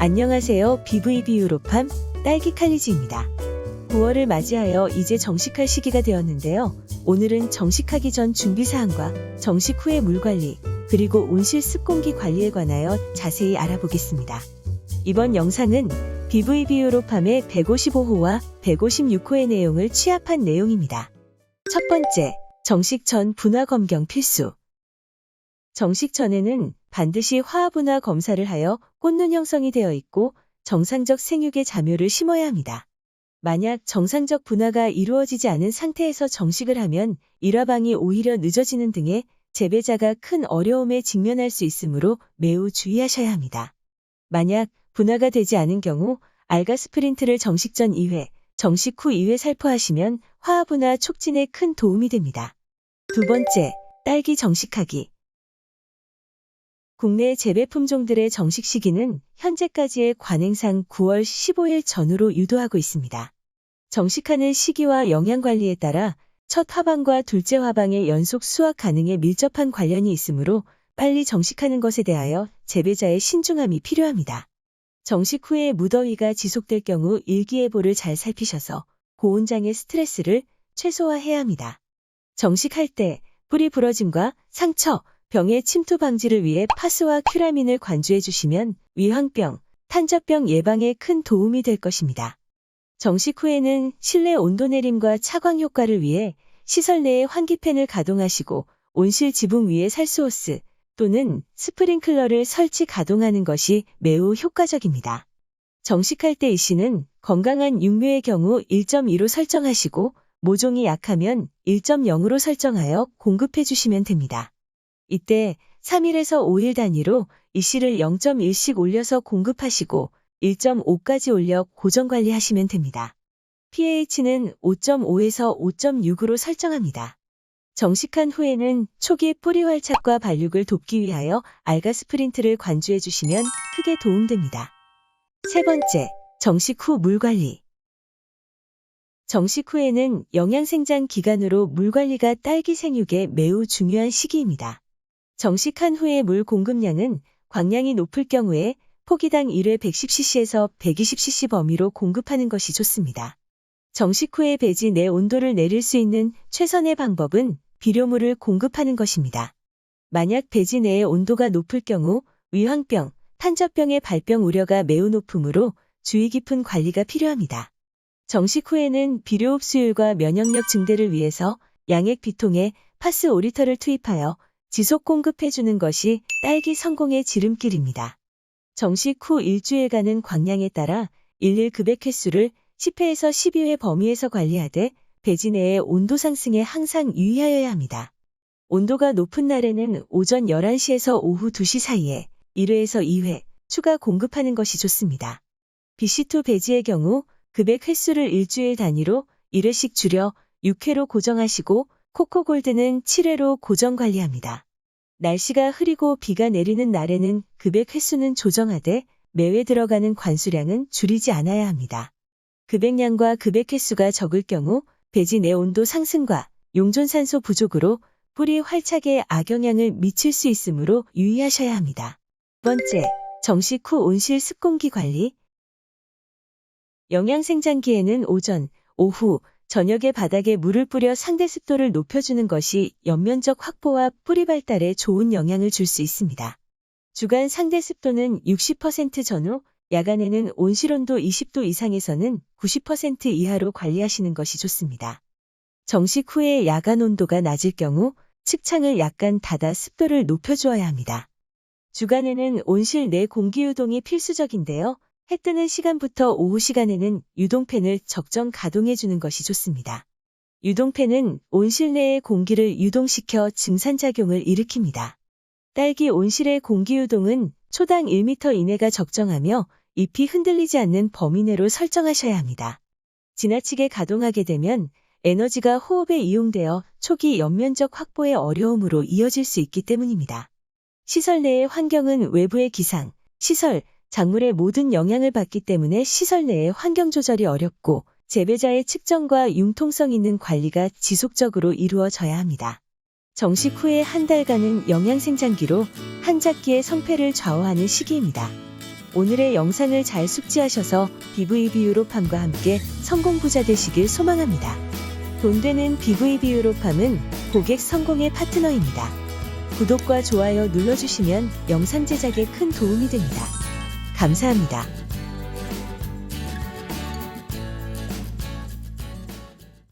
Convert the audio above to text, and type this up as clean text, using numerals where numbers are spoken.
안녕하세요. BV비유로팜 딸기 칼리지입니다. 9월을 맞이하여 이제 정식할 시기가 되었는데요. 오늘은 정식하기 전 준비사항과 정식 후의 물관리, 그리고 온실 습공기 관리에 관하여 자세히 알아보겠습니다. 이번 영상은 BV비유로팜의 155호와 156호의 내용을 취합한 내용입니다. 첫 번째, 정식 전 분화 검경 필수. 정식 전에는 반드시 화합분화 검사를 하여 꽃눈 형성이 되어 있고 정상적 생육의 자묘를 심어야 합니다. 만약 정상적 분화가 이루어지지 않은 상태에서 정식을 하면 일화방이 오히려 늦어지는 등의 재배자가 큰 어려움에 직면할 수 있으므로 매우 주의하셔야 합니다. 만약 분화가 되지 않은 경우 알가 스프린트를 정식 전 2회, 정식 후 2회 살포하시면 화합분화 촉진에 큰 도움이 됩니다. 두 번째, 딸기 정식하기. 국내 재배 품종들의 정식 시기는 현재까지의 관행상 9월 15일 전후로 유도하고 있습니다. 정식하는 시기와 영양 관리에 따라 첫 화방과 둘째 화방의 연속 수확 가능에 밀접한 관련이 있으므로 빨리 정식하는 것에 대하여 재배자의 신중함이 필요합니다. 정식 후에 무더위가 지속될 경우 일기예보를 잘 살피셔서 고온장의 스트레스를 최소화해야 합니다. 정식할 때 뿌리 부러짐과 상처, 병의 침투 방지를 위해 파스와 큐라민을 관주해 주시면 위황병, 탄저병 예방에 큰 도움이 될 것입니다. 정식 후에는 실내 온도 내림과 차광 효과를 위해 시설 내에 환기팬을 가동하시고 온실 지붕 위에 살수호스 또는 스프링클러를 설치 가동하는 것이 매우 효과적입니다. 정식할 때 이씨는 건강한 육묘의 경우 1.2로 설정하시고 모종이 약하면 1.0으로 설정하여 공급해 주시면 됩니다. 이때 3일에서 5일 단위로 이씨를 0.1씩 올려서 공급하시고 1.5까지 올려 고정 관리하시면 됩니다. pH는 5.5에서 5.6으로 설정합니다. 정식한 후에는 초기 뿌리 활착과 발육을 돕기 위하여 알가 스프린트를 관주해 주시면 크게 도움됩니다. 세 번째, 정식 후 물 관리. 정식 후에는 영양생장 기간으로 물 관리가 딸기 생육에 매우 중요한 시기입니다. 정식한 후의 물 공급량은 광량이 높을 경우에 포기당 1회 110cc에서 120cc 범위로 공급하는 것이 좋습니다. 정식 후에 배지 내 온도를 내릴 수 있는 최선의 방법은 비료물을 공급하는 것입니다. 만약 배지 내의 온도가 높을 경우 위황병, 탄저병의 발병 우려가 매우 높으므로 주의 깊은 관리가 필요합니다. 정식 후에는 비료 흡수율과 면역력 증대를 위해서 양액 비통에 파스 5리터를 투입하여 지속 공급해주는 것이 딸기 성공의 지름길입니다. 정식 후 일주일간은 광량에 따라 일일 급액 횟수를 10회에서 12회 범위에서 관리하되 배지 내의 온도 상승에 항상 유의하여야 합니다. 온도가 높은 날에는 오전 11시에서 오후 2시 사이에 1회에서 2회 추가 공급하는 것이 좋습니다. BC2 배지의 경우 급액 횟수를 일주일 단위로 1회씩 줄여 6회로 고정하시고 코코골드는 7회로 고정 관리합니다. 날씨가 흐리고 비가 내리는 날에는 급액 횟수는 조정하되 매회 들어가는 관수량은 줄이지 않아야 합니다. 급액량과 급액 횟수가 적을 경우 배지 내 온도 상승과 용존산소 부족으로 뿌리 활착에 악영향을 미칠 수 있으므로 유의하셔야 합니다. 두 번째, 정식 후 온실 습공기 관리. 영양생장기에는 오전, 오후, 저녁에 바닥에 물을 뿌려 상대 습도를 높여주는 것이 연면적 확보와 뿌리 발달에 좋은 영향을 줄 수 있습니다. 주간 상대 습도는 60% 전후, 야간에는 온실온도 20도 이상에서는 90% 이하로 관리하시는 것이 좋습니다. 정식 후에 야간 온도가 낮을 경우 측창을 약간 닫아 습도를 높여주어야 합니다. 주간에는 온실 내 공기 유동이 필수적인데요. 해 뜨는 시간부터 오후 시간에는 유동팬을 적정 가동해주는 것이 좋습니다. 유동팬은 온실 내의 공기를 유동시켜 증산작용을 일으킵니다. 딸기 온실의 공기 유동은 초당 1m 이내가 적정하며 잎이 흔들리지 않는 범위 내로 설정하셔야 합니다. 지나치게 가동하게 되면 에너지가 호흡에 이용되어 초기 연면적 확보의 어려움으로 이어질 수 있기 때문입니다. 시설 내의 환경은 외부의 기상, 시설, 작물의 모든 영향을 받기 때문에 시설 내의 환경 조절이 어렵고 재배자의 측정과 융통성 있는 관리가 지속적으로 이루어져야 합니다. 정식 후에 한 달간은 영양생장기로 한 작기의 성패를 좌우하는 시기입니다. 오늘의 영상을 잘 숙지하셔서 BVB 유로팜과 함께 성공 부자 되시길 소망합니다. 돈 되는 BVB 유로팜은 고객 성공의 파트너입니다. 구독과 좋아요 눌러주시면 영상 제작에 큰 도움이 됩니다. 감사합니다.